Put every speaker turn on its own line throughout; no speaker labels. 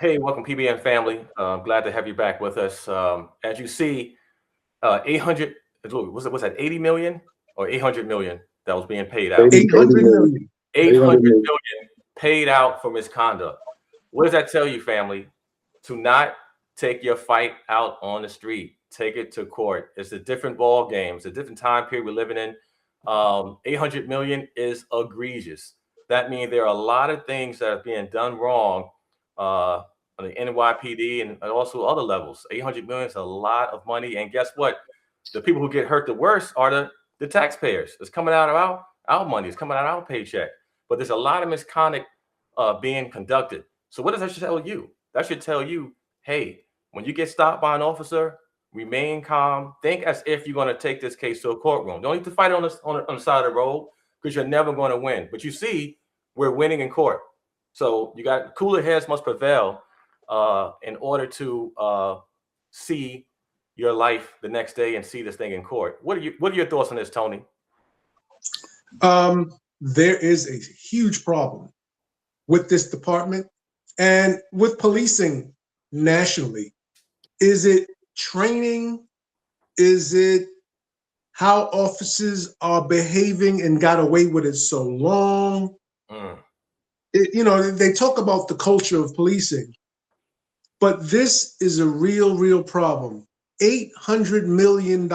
Hey, welcome PBN family. Glad to have you back with us. As you see, 800, was that 80 million or 800 million that was being paid out?
80, 80
800
million.
million.
800
800 million.
million paid out for misconduct. What does that tell you, family? To not take your fight out on the street, take it to court. It's a different ball game. It's a different time period we're living in. 800 million is egregious. That means there are a lot of things that are being done wrong on the NYPD and also other levels. 800 million is a lot of money. And guess what? The people who get hurt the worst are the taxpayers. It's coming out of our money. It's coming out of our paycheck. But there's a lot of misconduct being conducted. So what does that tell you? That should tell you, hey, when you get stopped by an officer, remain calm. Think as if you're going to take this case to a courtroom. Don't need to fight on the side of the road because you're never going to win. But you see, we're winning in court. So you got cooler heads must prevail in order to see your life the next day and see this thing in court. What are your thoughts on this, Tony?
There is a huge problem with this department and with policing nationally. Is it training? Is it how officers are behaving and got away with it so long? They talk about the culture of policing, but this is a real problem. $800 million.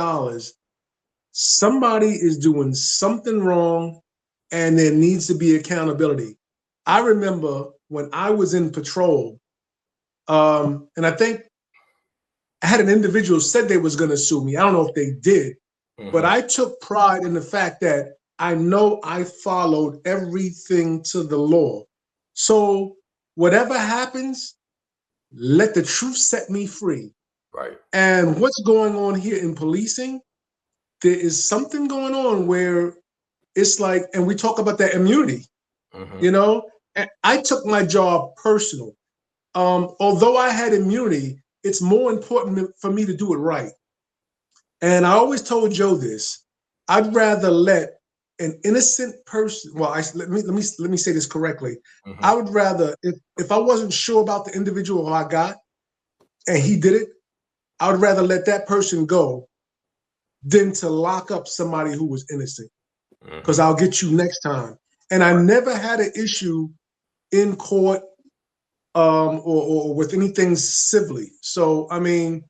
Somebody is doing something wrong and there needs to be accountability. I remember when I was in patrol, and I think I had an individual said they was going to sue me. I don't know if they did, but I took pride in the fact that I know I followed everything to the law. So whatever happens, let the truth set me free.
Right.
And what's going on here in policing, there is something going on where it's like, and we talk about that immunity, and I took my job personal. Although I had immunity, it's more important for me to do it right. And I always told Joe this, I'd rather let an innocent person, let me say this correctly. I would rather, if I wasn't sure about the individual who I got and he did it, I would rather let that person go than to lock up somebody who was innocent, because I'll get you next time. And I never had an issue in court or with anything civilly. So, I mean,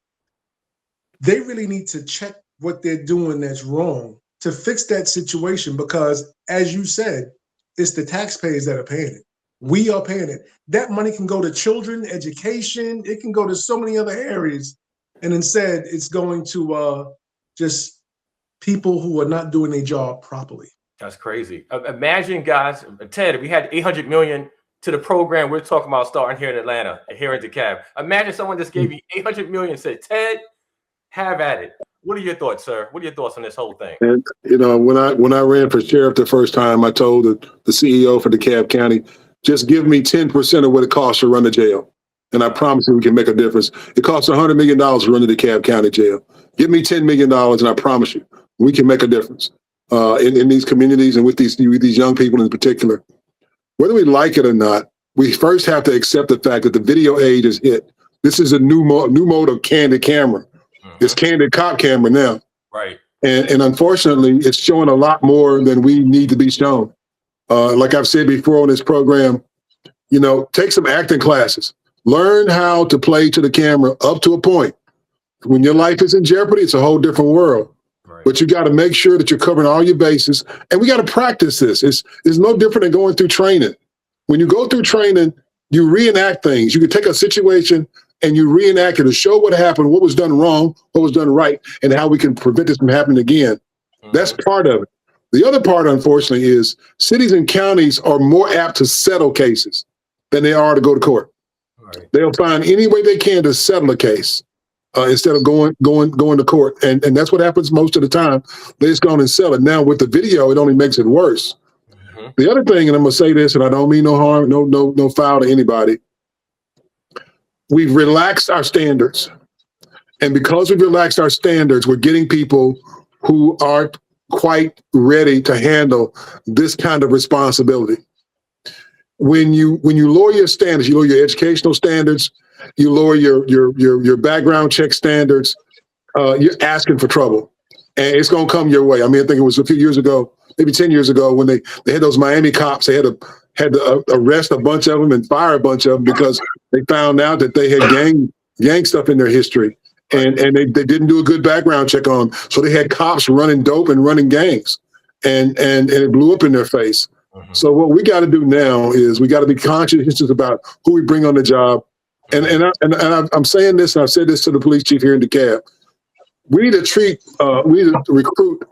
they really need to check what they're doing that's wrong to fix that situation, because as you said, it's the taxpayers that are paying it. We are paying it. That money can go to children, education. It can go to so many other areas. And instead, it's going to just people who are not doing their job properly.
That's crazy. Imagine, guys, Ted, if we had 800 million to the program we're talking about starting here in Atlanta, here in DeKalb. Imagine someone just gave you 800 million and said, Ted, have at it. What are your thoughts, sir? What are your thoughts on this whole thing?
And when I ran for sheriff the first time, I told the CEO for DeKalb County, just give me 10% of what it costs to run the jail, and I promise you we can make a difference. It costs $100 million to run the DeKalb County jail. Give me $10 million, and I promise you we can make a difference in these communities and with these young people in particular. Whether we like it or not, we first have to accept the fact that the video age is hit. This is a new mode of candid camera. It's candid cop camera now.
Right.
And unfortunately, it's showing a lot more than we need to be shown. Like I've said before on this program, take some acting classes. Learn how to play to the camera up to a point. When your life is in jeopardy, it's a whole different world. Right. But you got to make sure that you're covering all your bases. And we got to practice this. It's no different than going through training. When you go through training, you reenact things. You can take a situation and you reenact it to show what happened, what was done wrong, what was done right, and how we can prevent this from happening again. That's part of it. The other part, unfortunately, is cities and counties are more apt to settle cases than they are to go to court. Right. They'll find any way they can to settle a case instead of going to court. And that's what happens most of the time. They just go on and sell it. Now, with the video, it only makes it worse. The other thing, and I'm going to say this, and I don't mean no harm, no foul to anybody, we've relaxed our standards. And because we've relaxed our standards, we're getting people who aren't quite ready to handle this kind of responsibility. when you lower your standards, you lower your educational standards, you lower your background check standards, you're asking for trouble, and it's gonna come your way. I mean, I think it was a few years ago, maybe 10 years ago, when they had those Miami cops. They had to arrest a bunch of them and fire a bunch of them because they found out that they had gang stuff in their history, and they didn't do a good background check on them. So they had cops running dope and running gangs, and it blew up in their face. So what we got to do now is we got to be conscious about who we bring on the job. And I'm saying this, and I've said this to the police chief here in DeKalb. We need to recruit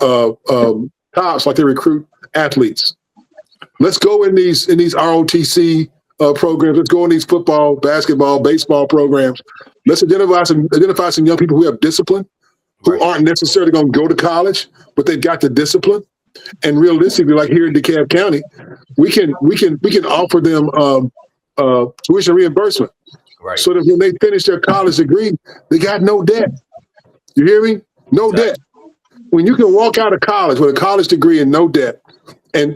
cops like they recruit athletes. Let's go in these ROTC programs. Let's go in these football, basketball, baseball programs. Let's identify some young people who have discipline, who aren't necessarily going to go to college, but they've got the discipline. And realistically, like here in DeKalb County, we can offer them tuition reimbursement, so that when they finish their college degree, they got no debt. You hear me? No debt. When you can walk out of college with a college degree and no debt, and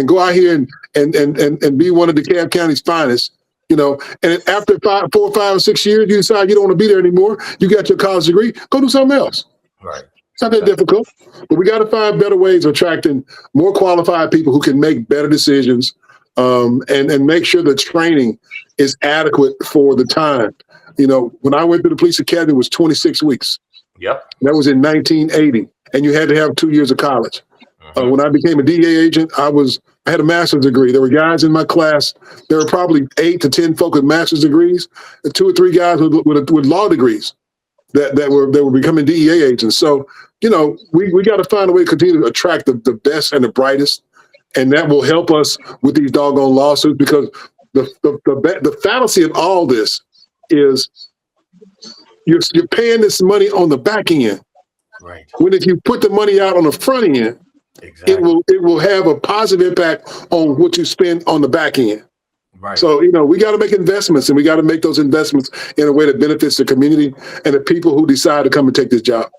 go out here and be one of DeKalb County's finest, and after 4, 5, or 6 years, you decide you don't want to be there anymore. You got your college degree, go do something else.
Right.
It's not that difficult, but we got to find better ways of attracting more qualified people who can make better decisions, and make sure the training is adequate for the time. When I went to the police academy, it was 26 weeks.
Yep.
That was in 1980, and you had to have 2 years of college. When I became a DEA agent, I had a master's degree. There were guys in my class. There were probably 8 to 10 folk with master's degrees, and 2 or 3 guys with law degrees that were becoming DEA agents. So, we got to find a way to continue to attract the best and the brightest, and that will help us with these doggone lawsuits, because the fallacy of all this is you're paying this money on the back end.
Right.
When if you put the money out on the front end,
exactly,
it will have a positive impact on what you spend on the back end.
Right.
So, we got to make investments, and we got to make those investments in a way that benefits the community and the people who decide to come and take this job.